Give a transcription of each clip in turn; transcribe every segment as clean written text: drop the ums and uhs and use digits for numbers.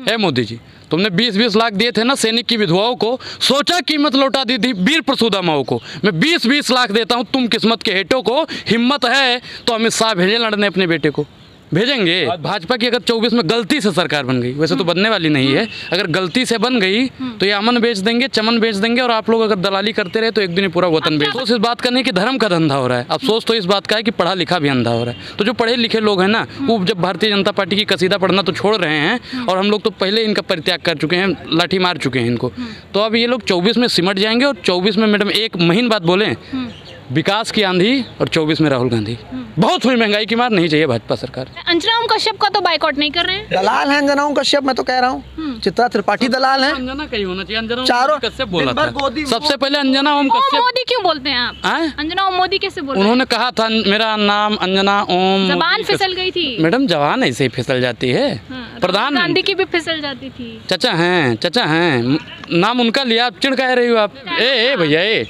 है मोदी जी, तुमने 20-20 लाख दिए थे ना सैनिक की विधवाओं को, सोचा कीमत लौटा दी थी वीर प्रसूदा माओ को। मैं 20-20 लाख देता हूँ तुम किस्मत के हेटों को, हिम्मत है तो अमित शाह भेजे लड़ने अपने बेटे को, भेजेंगे। भाजपा की अगर 24 में गलती से सरकार बन गई, वैसे तो बनने वाली नहीं है, अगर गलती से बन गई तो ये अमन बेच देंगे, चमन बेच देंगे, और आप लोग अगर दलाली करते रहे तो एक दिन ही पूरा वतन बेच। अफसोस इस बात का नहीं कि धर्म का धंधा हो रहा है, अफसोस तो इस बात का है कि पढ़ा लिखा भी अंधा हो रहा है। तो जो पढ़े लिखे लोग हैं ना, वो जब भारतीय जनता पार्टी की कसीदा पढ़ना तो छोड़ रहे हैं, और हम लोग तो पहले इनका परित्याग कर चुके हैं, लाठी मार चुके हैं इनको। तो अब ये लोग 24 में सिमट जाएंगे, और 24 में मैडम एक महीन बात बोलें, विकास की आंधी, और 24 में राहुल गांधी। बहुत हुई महंगाई की मार, नहीं चाहिए भाजपा सरकार। अंजना ओम कश्यप का तो बाइकआउट नहीं कर रहे हैं। दलाल हैं अंजना ओम कश्यप, मैं तो कह रहा हूँ। चित्रा त्रिपाठी दलाल हैं। अंजना कहीं होना चाहिए, अंजना चारों कश्यप बोला था सबसे पहले, अंजना ओम कश्यप। मोदी क्यों बोलते हैं आप? अंजना ओम मोदी कैसे बोल रहे हैं? उन्होंने कहा था मेरा नाम अंजना ओम। जबान फिसल गई थी मैडम, जबान ऐसे ही फिसल जाती है। प्रधान गांधी की भी फिसल जाती थी। चाचा हैं, नाम उनका लिया, आप चिढ़ कह रही हो आप। ए भैया, ए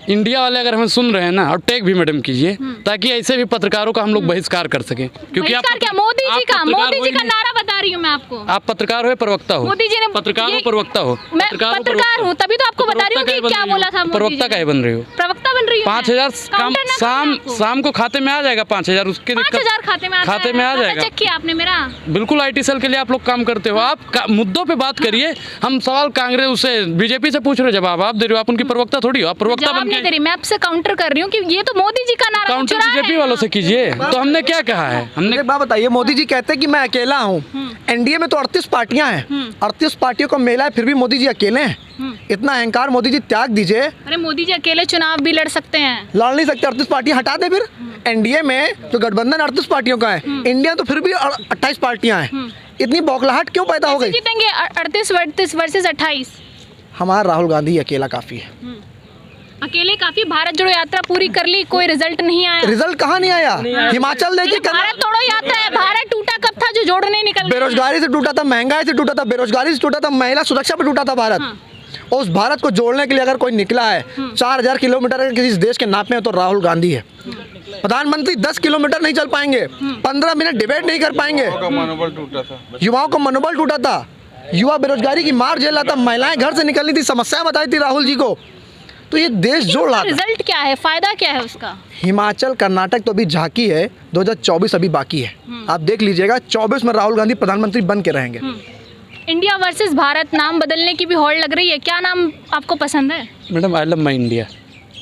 इंडिया वाले अगर हमें सुन रहे हैं ना, और टैग भी मैडम कीजिए, ताकि ऐसे भी पत्रकारों का हम लोग बहिष्कार कर सकें, क्योंकि आप क्या मोदी जी का नारा बता रही हूँ मैं आपको। आप पत्रकार हो, प्रवक्ता हो? मोदी जी ने पत्रकार हो, प्रवक्ता हो? मैं पत्रकार हूँ, तभी तो आपको बता रही हूँ कि क्या बोला था। प्रवक्ता का बन रही हो? प्रवक्ता बन रही हूँ। 5000 शाम को खाते में आ जाएगा, 5000 उसके 5000 खाते में आ जाएगा। चेक किया आपने मेरा? बिल्कुल, IT सेल के लिए आप लोग काम करते हो। आप मुद्दों पे बात करिए, हम सवाल कांग्रेस से बीजेपी से पूछ रहे, जवाब आप दे रहे हो। आप उनकी प्रवक्ता थोड़ी हो, आप प्रवक्ता बन के। मैं आपसे काउंटर कर रही हूँ कि ये तो मोदी जी का नारा काउंटर बीजेपी वालों से कीजिए। तो हमने क्या कहा है? हमने एक बात बताइए, मोदी जी कहते हैं कि मैं अकेला हूँ, एनडीए में तो 38 पार्टियां हैं, 38 पार्टियों का मेला है, फिर भी मोदी जी अकेले हैं। इतना अहंकार मोदी जी त्याग दीजिए। अरे मोदी जी अकेले चुनाव भी लड़ सकते हैं। लड़ नहीं सकते, 38 पार्टियां हटा दे। फिर एनडीए में जो गठबंधन 38 पार्टियों का है, इंडिया तो फिर भी 28 पार्टियां हैं। इतनी बौखलाहट क्यों पैदा हो गई? जीतेंगे 38 वर्सेस 28। हमारा राहुल गांधी अकेला काफी है। अकेले काफी। भारत जोड़ो यात्रा पूरी कर ली, कोई रिजल्ट नहीं आया। रिजल्ट कहाँ नहीं आया? हिमाचल देखिए, भारत तोड़ो यात्रा है। भारत टूटा कब था जो जोड़ने निकल? बेरोजगारी से टूटा था, महंगाई से टूटा था, बेरोजगारी से टूटा था, महिला सुरक्षा पे टूटा था भारत। और उस भारत को जोड़ने के लिए अगर कोई निकला है 4000 किलोमीटर किसी देश के नाप में, तो राहुल गांधी है। प्रधानमंत्री 10 किलोमीटर नहीं चल पाएंगे, 15 मिनट डिबेट नहीं कर पाएंगे। युवाओं का मनोबल टूटा था, युवा बेरोजगारी की मार झेल रहा था, महिलाएं घर से निकलनी थी, समस्या बताई थी राहुल जी को। तो ये देश जोड़ रहा था। रिजल्ट क्या है, फायदा क्या है उसका? हिमाचल कर्नाटक तो अभी झांकी है, 2024 अभी बाकी है। आप देख लीजिएगा, 24 में राहुल गांधी प्रधानमंत्री बन के रहेंगे। इंडिया वर्सेस भारत, नाम बदलने की भी होड़ लग रही है। क्या नाम आपको पसंद है? Madam, I love my India.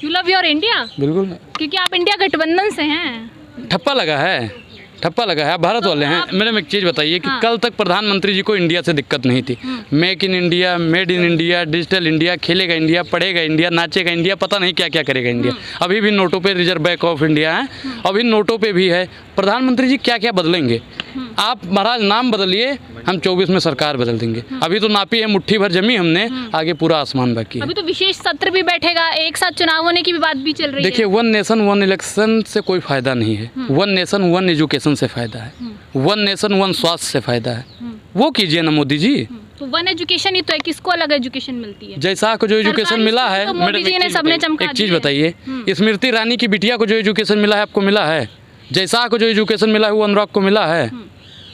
You love your India? बिल्कुल, क्योंकि आप इंडिया गठबंधन से हैं। ठप्पा लगा है आप भारत वाले हैं। मैडम एक चीज़ बताइए कि कल तक प्रधानमंत्री जी को इंडिया से दिक्कत नहीं थी। Make in India, made in India, digital India, खेलेगा इंडिया, पढ़ेगा इंडिया, नाचेगा इंडिया, पता नहीं क्या क्या करेगा इंडिया। अभी भी नोटों पे रिजर्व बैंक ऑफ इंडिया है, अभी नोटों पे भी है। प्रधानमंत्री जी क्या क्या बदलेंगे? आप महाराज नाम बदलिए, हम 24 में सरकार बदल देंगे। अभी तो नापी है, मुट्ठी भर जमी हमने, आगे पूरा आसमान बाकी है। अभी तो विशेष सत्र भी बैठेगा, एक साथ चुनाव होने की भी बात भी चल रही है। देखिए, 1 नेशन 1 इलेक्शन से कोई फायदा नहीं है। 1 नेशन 1 एजुकेशन से फायदा है। 1 नेशन 1 स्वास्थ्य से फायदा है। वो कीजिए ना मोदी जी। तो 1 एजुकेशन ही तो है, किसको अलग एजुकेशन मिलती है? जैसा को जो एजुकेशन मिला है, मोदी जी ने सबने चमका एक चीज बताइए, स्मृति ईरानी की बिटिया को जो एजुकेशन मिला है, आपको मिला है? जैसा को जो एजुकेशन मिला है, वो अनुराग को मिला है?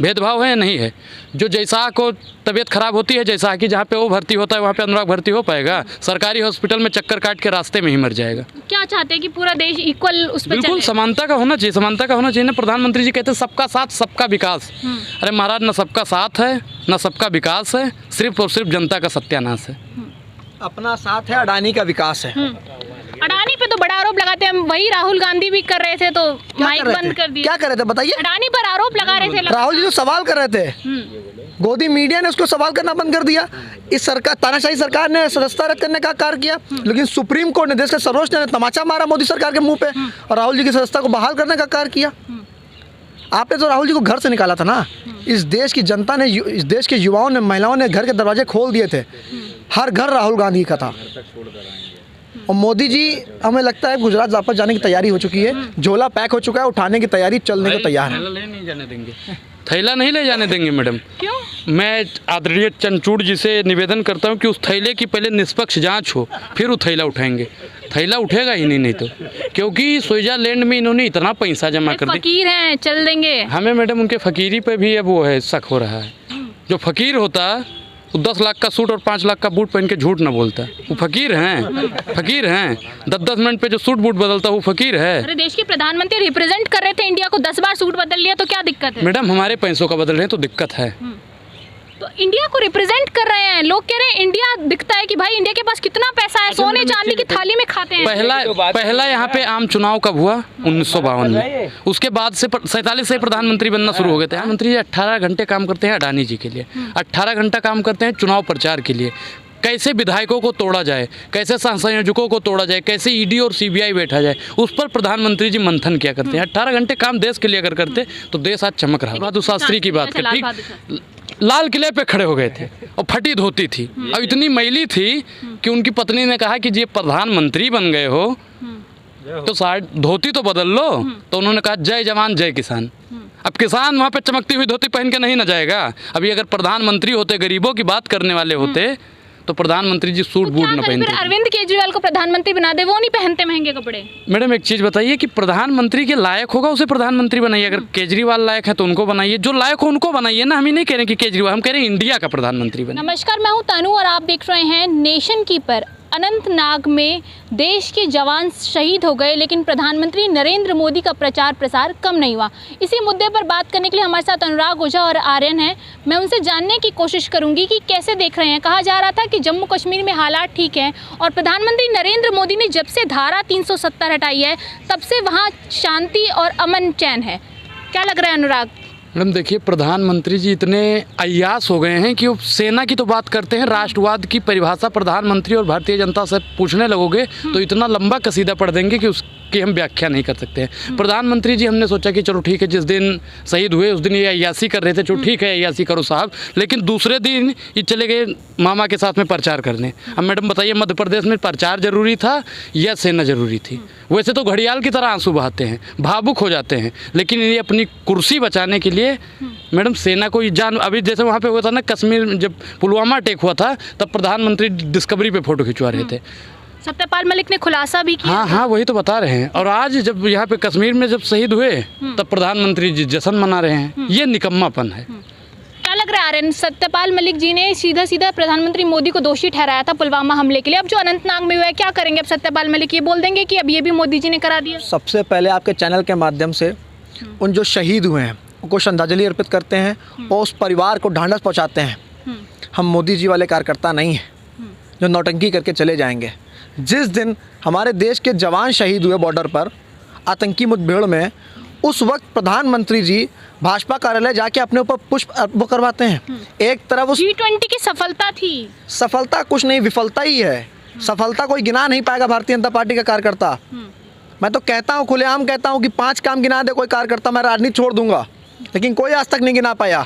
भेदभाव है या नहीं है? जो जैसा को तबीयत खराब होती है, जैसा कि जहाँ पे वो भर्ती होता है वहाँ पे अनुराग भर्ती हो पाएगा? सरकारी हॉस्पिटल में चक्कर काट के रास्ते में ही मर जाएगा। क्या चाहते हैं कि पूरा देश इक्वल उस पे बिल्कुल समानता का होना चाहिए, समानता का होना चाहिए ना। प्रधानमंत्री जी कहते हैं सबका साथ सबका विकास। अरे महाराज, ना सबका साथ है ना सबका विकास है, सिर्फ और सिर्फ जनता का सत्यानाश है। अपना साथ है, अडानी का विकास है। अडानी पे तो बड़ा आरोप लगाते हैं, वही राहुल गांधी भी कर रहे थे, तो माइक बंद कर दिया। क्या कर रहे थे बताइए? अडानी पर आरोप लगा रहे थे। राहुल जी जो सवाल कर रहे थे, गोदी मीडिया ने उसको सवाल करना बंद कर दिया। इस सरकार, तानाशाही सरकार ने सदस्यता रद्द करने का कार्य किया, लेकिन सुप्रीम कोर्ट ने, देश के सर्वोच्च ने तमाचा मारा मोदी सरकार के मुंह पे, और राहुल जी की सदस्यता को बहाल करने का कार्य किया। आपने तो राहुल जी को घर से निकाला था ना। इस देश की जनता ने, इस देश के युवाओं ने, महिलाओं ने घर के दरवाजे खोल दिए थे। हर घर राहुल गांधी का था। और मोदी जी, हमें लगता है गुजरात वापस जाने की तैयारी हो चुकी है, झोला पैक हो चुका है, उठाने की तैयारी, चलने को तैयार है। थैला नहीं ले जाने देंगे मैडम। क्यों? मैं आदरणीय चंद्रचूड़ जी से निवेदन करता हूं कि उस थैले की पहले निष्पक्ष जांच हो, फिर वो थैला उठाएंगे। थैला उठेगा ही नहीं तो, क्योंकि स्विट्जरलैंड में इन्होंने इतना पैसा जमा कर दिया। फकीर हैं, चल देंगे। हमें मैडम उनके फकीरी पे भी अब वो है, शक हो रहा है। जो फकीर होता है वो 10 लाख का सूट और 5 लाख का बूट पहन के झूठ ना बोलता है, वो फकीर हैं, फकीर हैं। 10-10 मिनट पे जो सूट बूट बदलता है वो फकीर है। अरे देश के प्रधानमंत्री रिप्रेजेंट कर रहे थे इंडिया को, 10 बार सूट बदल लिया तो क्या दिक्कत है? मैडम हमारे पैसों का बदल रहे हैं तो दिक्कत है। तो इंडिया को रिप्रेजेंट कर रहे हैं, लोग कह रहे हैं इंडिया दिखता है कि भाई इंडिया के पास कितना पैसा है, सोने चांदी की थाली में खाते हैं। पहला यहाँ पे आम चुनाव कब हुआ? 1952 में। उसके बाद से 47 से प्रधानमंत्री बनना शुरू हो गए थे। प्रधानमंत्री जी 18 घंटे काम करते हैं अडानी जी के लिए, 18 घंटा काम करते हैं चुनाव प्रचार के लिए। कैसे विधायकों को तोड़ा जाए, कैसे संयोजकों को तोड़ा जाए, कैसे ईडी और सीबीआई बैठा जाए, उस पर प्रधानमंत्री जी मंथन किया करते हैं। 18 घंटे काम देश के लिए अगर करते तो देश आज चमक रहा। बहादुर शास्त्री की बात करें, ठीक, लाल किले पे खड़े हो गए थे और फटी धोती थी और इतनी मैली थी कि उनकी पत्नी ने कहा कि जी प्रधानमंत्री बन गए हो तो शायद धोती तो बदल लो। तो उन्होंने कहा जय जवान जय किसान। अब किसान वहाँ पे चमकती हुई धोती पहन के नहीं न जाएगा। अभी अगर प्रधानमंत्री होते, गरीबों की बात करने वाले होते तो प्रधानमंत्री जी सूट बूट न पहनते। अरविंद केजरीवाल को प्रधानमंत्री बना दे, वो नहीं पहनते महंगे कपड़े। मैडम एक चीज़ बताइए कि प्रधानमंत्री के लायक होगा उसे प्रधानमंत्री बनाइए। अगर केजरीवाल लायक है तो उनको बनाइए, जो लायक हो उनको बनाइए ना। हम ही नहीं कह रहे कि केजरीवाल, हम कह रहे हैं इंडिया का प्रधानमंत्री बने। नमस्कार, मैं हूं तनु और आप देख रहे हैं नेशन कीपर। अनंतनाग में देश के जवान शहीद हो गए लेकिन प्रधानमंत्री नरेंद्र मोदी का प्रचार प्रसार कम नहीं हुआ। इसी मुद्दे पर बात करने के लिए हमारे साथ अनुराग ओझा और आर्यन हैं। मैं उनसे जानने की कोशिश करूंगी कि कैसे देख रहे हैं। कहा जा रहा था कि जम्मू कश्मीर में हालात ठीक हैं और प्रधानमंत्री नरेंद्र मोदी ने जब से धारा 370 हटाई है तब से वहाँ शांति और अमन चैन है। क्या लग रहा है अनुराग? मैडम देखिए, प्रधानमंत्री जी इतने अय्यास हो गए हैं कि वो सेना की तो बात करते हैं, राष्ट्रवाद की परिभाषा प्रधानमंत्री और भारतीय जनता से पूछने लगोगे तो इतना लंबा कसीदा पढ़ देंगे कि उसकी हम व्याख्या नहीं कर सकते हैं। प्रधानमंत्री जी हमने सोचा कि चलो ठीक है, जिस दिन शहीद हुए उस दिन ये अय्यासी कर रहे थे, चलो ठीक है अय्यासी करो साहब, लेकिन दूसरे दिन ये चले गए मामा के साथ में प्रचार करने। अब मैडम बताइए, मध्य प्रदेश में प्रचार जरूरी था या सेना जरूरी थी? वैसे तो घड़ियाल की तरह आंसू बहाते हैं, भावुक हो जाते हैं, लेकिन ये अपनी कुर्सी बचाने के लिए मैडम सेना को जान। अभी जैसे वहाँ पे हुआ था ना कश्मीर, जब पुलवामा अटैक हुआ था तब प्रधानमंत्री डिस्कवरी पे फोटो खिंचवा रहे थे। सत्यपाल मलिक ने खुलासा भी किया। हाँ, वही तो बता रहे हैं। और आज जब यहाँ पे कश्मीर में जब शहीद हुए तब प्रधानमंत्री जी जश्न मना रहे हैं। ये निकम्मापन है। क्या लग रहा है आर्यन? सत्यपाल मलिक जी ने सीधा सीधा प्रधानमंत्री मोदी को दोषी ठहराया था पुलवामा हमले के लिए। अब जो अनंतनाग में हुआ है, क्या करेंगे अब सत्यपाल मलिक? ये बोल देंगे कि अब ये भी मोदी जी ने करा दिया? सबसे पहले आपके चैनल के माध्यम से उन जो शहीद हुए हैं उनको श्रद्धांजलि अर्पित करते हैं और उस परिवार को ढांढस पहुंचाते हैं। हम मोदी जी वाले कार्यकर्ता नहीं हैं जो नौटंकी करके चले जाएंगे। जिस दिन हमारे देश के जवान शहीद हुए बॉर्डर पर आतंकी मुठभेड़ में, उस वक्त प्रधानमंत्री जी भाजपा कार्यालय जाके अपने ऊपर पुष्प वो करवाते हैं। एक तरफ उस G20 की सफलता थी। सफलता कुछ नहीं, विफलता ही है। सफलता कोई गिना नहीं पाएगा भारतीय जनता पार्टी का कार्यकर्ता। मैं तो कहता हूँ, खुलेआम कहता हूँ कि 5 काम गिना दे कोई कार्यकर्ता, मैं राजनीति छोड़ दूंगा। लेकिन कोई आज तक नहीं गिना पाया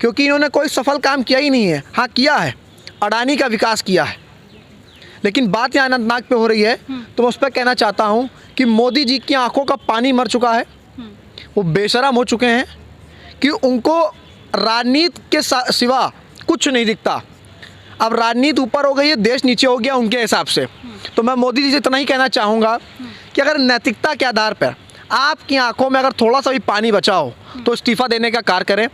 क्योंकि इन्होंने कोई सफल काम किया ही नहीं है। हाँ किया है, अडानी का विकास किया है, लेकिन बात यहाँ अनंतनाग पे हो रही है तो मैं उस पर कहना चाहता हूँ कि मोदी जी की आंखों का पानी मर चुका है। वो बेशरम हो चुके हैं कि उनको राजनीति के सिवा कुछ नहीं दिखता। अब राजनीति ऊपर हो गई है, देश नीचे हो गया उनके हिसाब से। तो मैं मोदी जी से इतना ही कहना चाहूँगा कि अगर नैतिकता के आधार पर आपकी आंखों में अगर थोड़ा सा भी पानी बचा हो तो इस्तीफा देने का कार्य करें।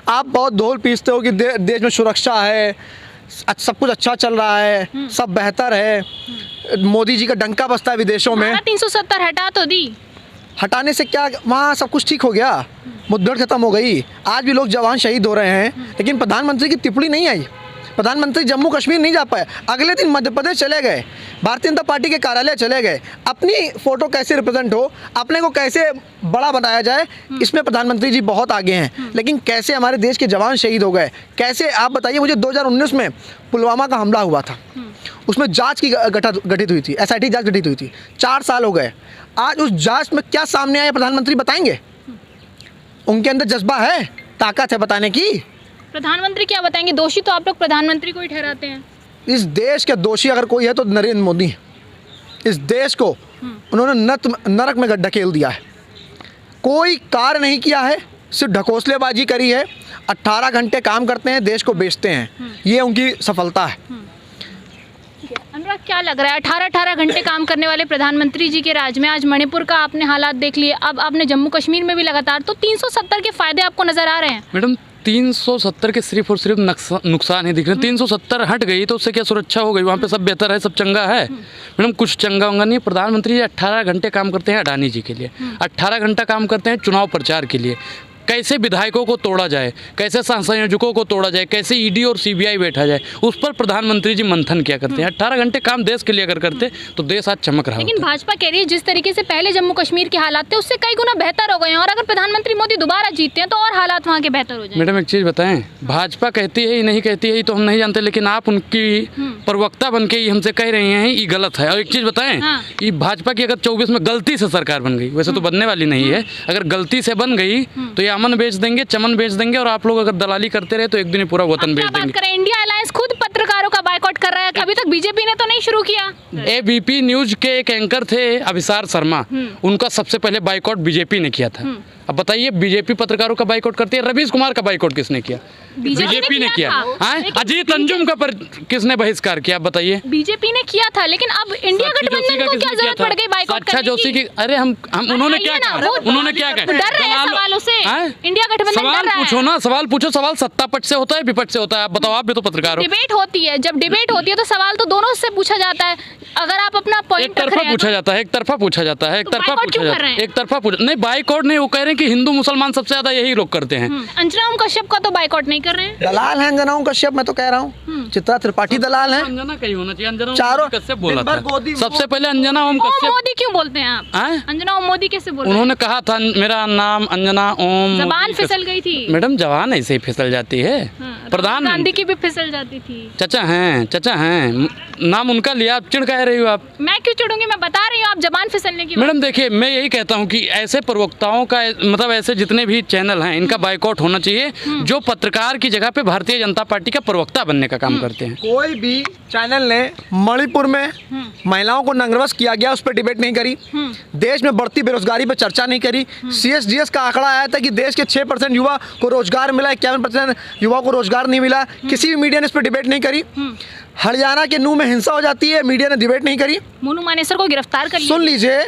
आप बहुत ढोल पीसते हो कि देश में सुरक्षा है, सब कुछ अच्छा चल रहा है, सब बेहतर है, मोदी जी का डंका बजता है विदेशों में। 370 हटा तो दी। हटाने से क्या वहाँ सब कुछ ठीक हो गया? मुठभेड़ खत्म हो गई, आज भी लोग जवान शहीद हो रहे हैं, लेकिन प्रधानमंत्री की टिप्पणी नहीं आई। प्रधानमंत्री जम्मू कश्मीर नहीं जा पाए, अगले दिन मध्य प्रदेश चले गए, भारतीय जनता पार्टी के कार्यालय चले गए। अपनी फ़ोटो कैसे रिप्रेजेंट हो, अपने को कैसे बड़ा बनाया जाए, इसमें प्रधानमंत्री जी बहुत आगे हैं। लेकिन कैसे हमारे देश के जवान शहीद हो गए, कैसे आप बताइए मुझे। 2019 में पुलवामा का हमला हुआ था, उसमें जांच की गठित हुई थी, SIT जांच गठित हुई थी। 4 साल हो गए, आज उस जांच में क्या सामने आया प्रधानमंत्री बताएंगे? उनके अंदर जज्बा है, ताकत है बताने की? प्रधानमंत्री क्या बताएंगे? दोषी तो आप लोग प्रधानमंत्री को ही ठहराते हैं। इस देश के दोषी अगर कोई है तो नरेंद्र मोदी। इस देश को उन्होंने नरक में ढकेल दिया है, कोई कार्य नहीं किया है, सिर्फ ढकोसलेबाजी करी है। 18 घंटे काम करते हैं, देश को बेचते हैं, ये उनकी सफलता है। अनुराग, क्या लग रहा है 18 घंटे काम करने वाले प्रधानमंत्री जी के राज में आज मणिपुर का आपने हालात देख लिए, अब आपने जम्मू कश्मीर में भी लगातार, तो 370 के फायदे आपको नजर आ रहे हैं? मैडम 370 के सिर्फ और सिर्फ नुकसान ही दिख रहे हैं। 370 हट गई तो उससे क्या सुरक्षा हो गई? वहाँ पे सब बेहतर है, सब चंगा है। मैडम कुछ चंगा होगा नहीं। प्रधानमंत्री जी 18 घंटे काम करते हैं अडानी जी के लिए, 18 घंटा काम करते हैं चुनाव प्रचार के लिए। कैसे विधायकों को तोड़ा जाए, कैसे संयोजकों को तोड़ा जाए, कैसे ईडी और सीबीआई बैठा जाए, उस पर प्रधानमंत्री जी मंथन किया करते हैं। 18 घंटे काम देश के लिए अगर करते तो देश आज चमक रहा लेकिन होता। भाजपा कह रही है जिस तरीके से पहले जम्मू कश्मीर के हालात थे उससे कई गुना बेहतर हो गए हैं, और अगर प्रधानमंत्री मोदी दोबारा जीतते हैं तो और हालात वहाँ के बेहतर हो जाएंगे। मैडम एक चीज़ बताएं, भाजपा कहती है नहीं कहती है ये तो हम नहीं जानते, लेकिन आप उनकी प्रवक्ता बन के ही हमसे कह रही हैं ये गलत है। और एक चीज़ बताएं, ये भाजपा की अगर 24 में गलती से सरकार बन गई, वैसे तो बनने वाली नहीं है, अगर गलती से बन गई तो ये अमन बेच देंगे, चमन बेच देंगे, और आप लोग अगर दलाली करते रहे तो एक दिन ही पूरा वतन बेच देंगे। करें इंडिया अलायंस खुद पत्रकारों का बायकॉट कर रहा है, अभी तक बीजेपी ने तो नहीं शुरू किया। एबीपी न्यूज के एक एंकर थे अभिसार शर्मा, उनका सबसे पहले बाइकॉट बीजेपी ने किया था। अब बताइए बीजेपी पत्रकारों का बाइकॉट करती है, रवीश कुमार का बाइकॉट किसने किया? बीजेपी ने किया। अजीत अंजुम का पर किसने बहिष्कार किया? बताइए। बीजेपी ने किया था, लेकिन अब इंडिया गठबंधन को क्या जरूरत पड़ गई बाइकॉट करने की? साक्षा जोशी की, अरे हम उन्होंने क्या कहा? उन्होंने क्या कहा? डर रहे हैं सवालों से, इंडिया गठबंधन सवाल डर रहा है। पूछो ना, सवाल पूछो। सवाल सत्ता पक्ष से होता है विपक्ष से होता है? आप बताओ, आप भी तो पत्रकार हो। डिबेट होती है, जब डिबेट होती है तो सवाल तो दोनों से पूछा जाता है। अगर आप अपना पॉइंट एक तरफा पूछा जाता है, एक तरफा पूछा जाता है, एक तरफा पूछा जाता है, एक तरफा पूछा नहीं। बाइकआउट नहीं, वो कह रहे हैं कि हिंदू मुसलमान सबसे ज्यादा यही लोग करते हैं। अंजना ओम कश्यप का तो बाइकआउट नहीं कर रहे हैं। दलाल है अंजना ओम कश्यप, मैं तो कह रहा हूँ चित्रा त्रिपाठी दलाल है। अंजना कहीं होना चाहिए। अंजना चारों कश्यप बोला दिन भर था गोदी- सबसे पहले। अंजना ओम ओम कश्यप मोदी क्यों बोलते हैं आप? अंजना ओम मोदी कैसे बोल रहे हैं? उन्होंने कहा था मेरा नाम अंजना ओम। जबान फिसल गई थी। मैडम जवान ऐसे ही फिसल जाती है। प्रधान गांधी की भी फिसल जाती थी। चाचा हैं, नाम उनका लिया, आप चिढ़ कह रही हो आप? मैं क्यों चिढ़ूंगी, मैं बता रही हूँ आप जबान फिसलने की। मैडम देखिए, मैं यही कहता हूँ कि ऐसे प्रवक्ताओं का मतलब ऐसे जितने भी चैनल हैं इनका बाइकआउट होना चाहिए, जो पत्रकार की जगह पे भारतीय जनता पार्टी का प्रवक्ता बनने का काम करते हैं। कोई भी चैनल ने मणिपुर में महिलाओं को नंगरवश किया गया उस पर डिबेट नहीं करी, देश में बढ़ती बेरोजगारी पर चर्चा नहीं करी। CSDS का आंकड़ा आया था कि देश के 6% युवा को रोजगार मिला, 51% युवाओं को रोजगार नहीं मिला। किसी भी मीडिया ने इस पर डिबेट नहीं करी। हरियाणा के नूह में हिंसा हो जाती है, मीडिया ने डिबेट नहीं करी। मोनू मानेसर को गिरफ्तार कर लिया। सुन लीजिए,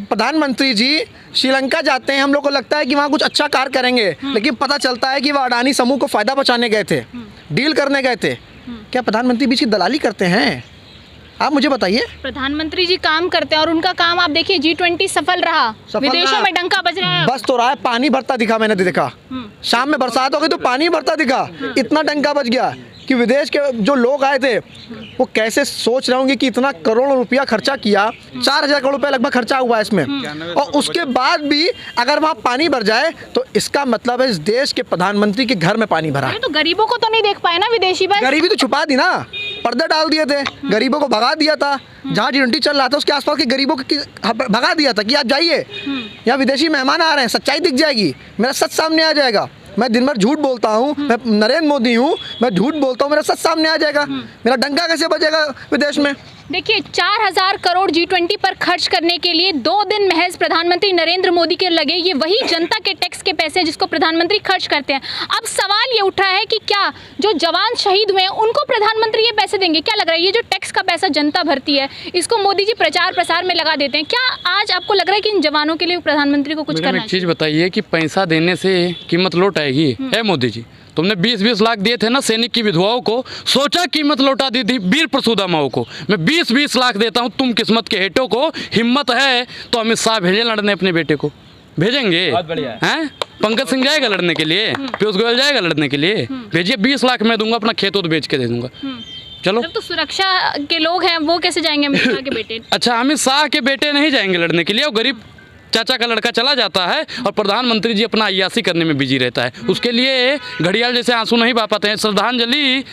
प्रधानमंत्री जी श्रीलंका जाते हैं, हम लोग को लगता है कि वहाँ कुछ अच्छा कार्य करेंगे, लेकिन पता चलता है कि वह अडानी समूह को फायदा पहुँचाने गए थे, डील करने गए थे। क्या प्रधानमंत्री बीच की दलाली करते हैं? आप मुझे बताइए। प्रधानमंत्री जी काम करते हैं और उनका काम आप देखिए, G20 सफल रहा, विदेशों में डंका बज रहा है। बस तो रहा है, पानी भरता दिखा, मैंने देखा शाम में बरसात हो गई तो पानी भरता दिखा। इतना डंका बज गया कि विदेश के जो लोग आए थे वो कैसे सोच रहे होंगे कि इतना करोड़ों रुपया खर्चा किया, 4000 करोड़ रुपया लगभग खर्चा हुआ है इसमें, और उसके बाद भी अगर वहाँ पानी भर जाए तो इसका मतलब है इस देश के प्रधानमंत्री के घर में पानी भरा। तो गरीबों को तो नहीं देख पाए ना विदेशी बस। गरीबी तो छुपा दी ना, पर्दे डाल दिए थे, गरीबों को भगा दिया था। जहाँ G20 चल रहा था उसके आसपास के गरीबों को भगा दिया था कि आप जाइए, यहाँ विदेशी मेहमान आ रहे हैं, सच्चाई दिख जाएगी, मेरा सच सामने आ जाएगा। मैं दिन भर झूठ बोलता हूँ, मैं नरेंद्र मोदी हूँ, मैं झूठ बोलता हूँ, मेरा सच सामने आ जाएगा, मेरा डंका कैसे बजेगा विदेश में? देखिए 4000 करोड़ G20 पर खर्च करने के लिए 2 दिन महज प्रधानमंत्री नरेंद्र मोदी के लगे। ये वही जनता के टैक्स के पैसे हैं जिसको प्रधानमंत्री खर्च करते हैं। अब सवाल ये उठा है कि क्या जो जवान शहीद हुए हैं उनको प्रधानमंत्री ये पैसे देंगे? क्या लग रहा है ये जो टैक्स का पैसा जनता भरती है इसको मोदी जी प्रचार प्रसार में लगा देते हैं? क्या आज आपको लग रहा है कि इन जवानों के लिए प्रधानमंत्री को कुछ करना? एक चीज़ बताइए कि पैसा देने से कीमत लौट आएगी? है मोदी जी, तुमने 20-20 लाख दिए थे ना सैनिक की विधवाओं को, सोचा कीमत लौटा दी थी वीर प्रसूदा माओ को। मैं 20-20 लाख देता हूँ तुम किस्मत के हेटों को, हिम्मत है तो अमित शाह भेजे लड़ने अपने बेटे को। भेजेंगे? हैं? पंकज सिंह जाएगा लड़ने के लिए, पीयूष गोयल जाएगा लड़ने के लिए, भेजिए। 20 लाख मैं दूंगा, अपना खेत उत बेच के दे दूंगा। चलो। तो सुरक्षा के लोग हैं वो कैसे जाएंगे अमित शाह के बेटे? अच्छा, अमित शाह के बेटे नहीं जाएंगे लड़ने के लिए, वो गरीब चाचा का लड़का चला जाता है और प्रधानमंत्री जी अपना अय्यासी करने में बिजी रहता है। उसके लिए घड़ियाल जैसे आंसू नहीं बहा पाते हैं। श्रद्धांजलि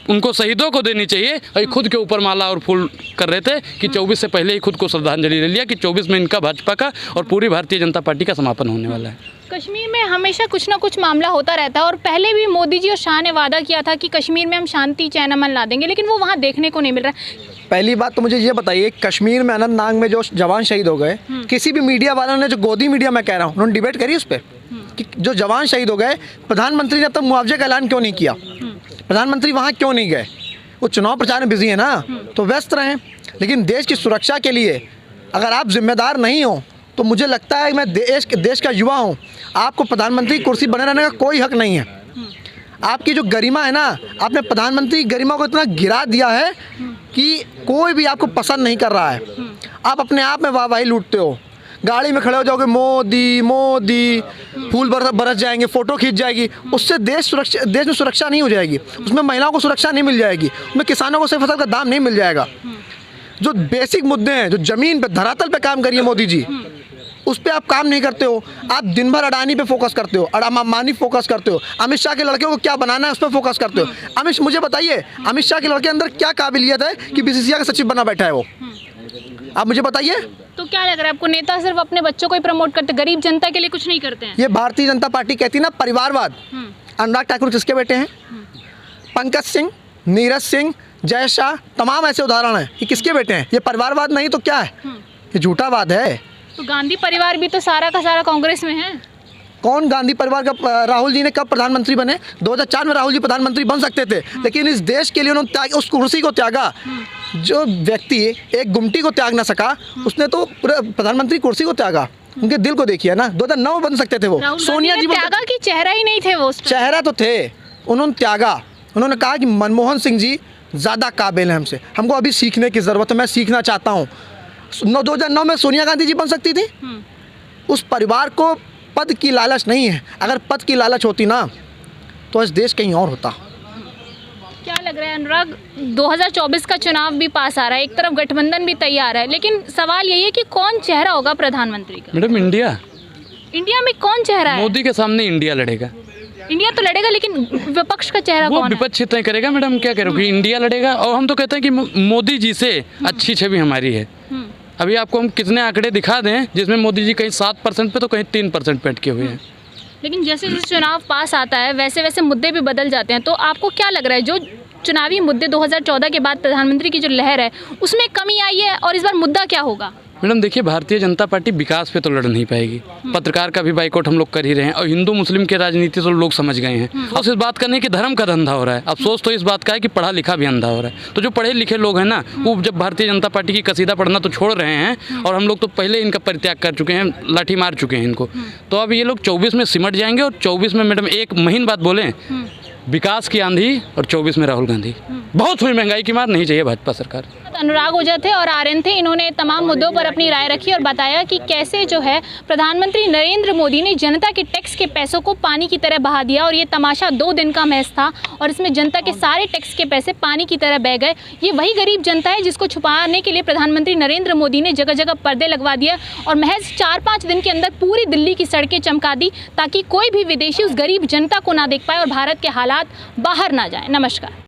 उनको शहीदों को देनी चाहिए, और खुद के ऊपर माला और फूल कर रहे थे कि 24 से पहले ही खुद को श्रद्धांजलि ले लिया कि 24 में इनका भाजपा का और पूरी भारतीय जनता पार्टी का समापन होने वाला है। कश्मीर में हमेशा कुछ ना कुछ मामला होता रहता है, और पहले भी मोदी जी और शाह ने वादा किया था कि कश्मीर में हम शांति चैन अमन ला देंगे, लेकिन वो वहाँ देखने को नहीं मिल रहा है। पहली बात तो मुझे ये बताइए, कश्मीर में अनंतनाग में जो जवान शहीद हो गए, किसी भी मीडिया वालों ने, जो गोदी मीडिया मैं कह रहा हूँ, उन्होंने डिबेट करी उस पर कि जो जवान शहीद हो गए, प्रधानमंत्री ने अब तक मुआवजे का ऐलान क्यों नहीं किया? प्रधानमंत्री वहाँ क्यों नहीं गए? वो चुनाव प्रचार में बिजी है ना, तो व्यस्त रहें। लेकिन देश की सुरक्षा के लिए अगर आप जिम्मेदार नहीं हो तो मुझे लगता है मैं देश का युवा हूँ, आपको प्रधानमंत्री की कुर्सी बने रहने का कोई हक नहीं है। आपकी जो गरिमा है ना, आपने प्रधानमंत्री की गरिमा को इतना गिरा दिया है कि कोई भी आपको पसंद नहीं कर रहा है। आप अपने आप में वाहवाही लूटते हो, गाड़ी में खड़े हो जाओगे मोदी मोदी, फूल बरस जाएंगे, फ़ोटो खींच जाएगी, उससे देश में सुरक्षा नहीं हो जाएगी, उसमें महिलाओं को सुरक्षा नहीं मिल जाएगी, उसमें किसानों को सही फसल का दाम नहीं मिल जाएगा। जो बेसिक मुद्दे हैं, जो ज़मीन पे धरातल पे काम करिए मोदी जी, उस पर आप काम नहीं करते हो। आप दिन भर अडानी पे फोकस करते हो, अम्बानी फोकस करते हो, अमित शाह के लड़के को क्या बनाना है उस पर फोकस करते हो। मुझे बताइए, अमित शाह के लड़के अंदर क्या काबिलियत है कि बीसीसीआई का सचिव बना बैठा है वो? आप मुझे बताइए। तो क्या लग रहा है आपको, नेता सिर्फ अपने बच्चों को ही प्रमोट करते, गरीब जनता के लिए कुछ नहीं करते हैं? ये भारतीय जनता पार्टी कहती है ना परिवारवाद। अनुराग ठाकुर किसके बेटे हैं? पंकज सिंह, नीरज सिंह, जय शाह, तमाम ऐसे उदाहरण हैं। ये किसके बेटे हैं? ये परिवारवाद नहीं तो क्या है? ये झूठावाद है। तो गांधी परिवार भी तो सारा का सारा कांग्रेस में है। कौन गांधी परिवार का? राहुल जी ने कब प्रधानमंत्री बने? 2004 में राहुल जी प्रधानमंत्री बन सकते थे, लेकिन इस देश के लिए उन्होंने उस कुर्सी को त्यागा। जो व्यक्ति एक गुमटी को त्याग ना सका, उसने तो पूरे प्रधानमंत्री कुर्सी को त्यागा। उनके दिल को देखिए ना, 2009 बन सकते थे वो। सोनिया जी त्यागा कि चेहरा ही नहीं थे वो? चेहरा तो थे, उन्होंने त्यागा। उन्होंने कहा कि मनमोहन सिंह जी ज़्यादा काबिल हैं हमसे, हमको अभी सीखने की ज़रूरत है, मैं सीखना चाहता हूँ। 2009 में सोनिया गांधी जी बन सकती थी। उस परिवार को पद की लालच नहीं है। अगर पद की लालच होती ना तो इस देश कहीं और होता। क्या लग रहा है अनुराग, 2024 का चुनाव भी पास आ रहा है, एक तरफ गठबंधन भी तैयार है, लेकिन सवाल यही है कि कौन चेहरा होगा प्रधानमंत्री का? मैडम इंडिया में कौन चेहरा है? मोदी के सामने इंडिया लड़ेगा। इंडिया तो लड़ेगा, लेकिन विपक्ष का चेहरा वो कौन है? विपक्ष तय करेगा मैडम, क्या करोगे? इंडिया लड़ेगा। और हम तो कहते हैं कि मोदी जी से अच्छी छवि हमारी है। अभी आपको हम कितने आंकड़े दिखा दें जिसमें मोदी जी कहीं 7% पे तो कहीं 3% पे अटके हुए हैं। लेकिन जैसे जैसे चुनाव पास आता है वैसे वैसे मुद्दे भी बदल जाते हैं। तो आपको क्या लग रहा है, जो चुनावी मुद्दे 2014 के बाद प्रधानमंत्री की जो लहर है उसमें कमी आई है, और इस बार मुद्दा क्या होगा? मैडम देखिए, भारतीय जनता पार्टी विकास पे तो लड़ नहीं पाएगी। पत्रकार का भी बाइकआउट हम लोग कर ही रहे हैं, और हिंदू मुस्लिम के राजनीति तो लोग समझ गए हैं। और इस बात करने की धर्म का धंधा हो रहा है। अफसोस तो इस बात का है कि पढ़ा लिखा भी अंधा हो रहा है। तो जो पढ़े लिखे लोग हैं ना, वो जब भारतीय जनता पार्टी की कसीदा पढ़ना तो छोड़ रहे हैं, और हम लोग तो पहले इनका परित्याग कर चुके हैं, लाठी मार चुके हैं इनको। तो अब ये लोग 24 में सिमट जाएंगे, और 24 में मैडम एक महीन बात बोलें, विकास की आंधी, और 24 में राहुल गांधी। बहुत हुई महंगाई की मार, नहीं चाहिए भाजपा सरकार। अनुराग ओझा थे और आर्यन थे, इन्होंने तमाम मुद्दों पर अपनी राय रखी और बताया कि कैसे जो है प्रधानमंत्री नरेंद्र मोदी ने जनता के टैक्स के पैसों को पानी की तरह बहा दिया, और ये तमाशा 2 दिन का महज था, और इसमें जनता के सारे टैक्स के पैसे पानी की तरह बह गए। ये वही गरीब जनता है जिसको छुपाने के लिए प्रधानमंत्री नरेंद्र मोदी ने जगह जगह पर्दे लगवा दिए, और महज 4-5 दिन के अंदर पूरी दिल्ली की सड़कें चमका दी, ताकि कोई भी विदेशी उस गरीब जनता को ना देख पाए और भारत के हालात बाहर ना जाए। नमस्कार।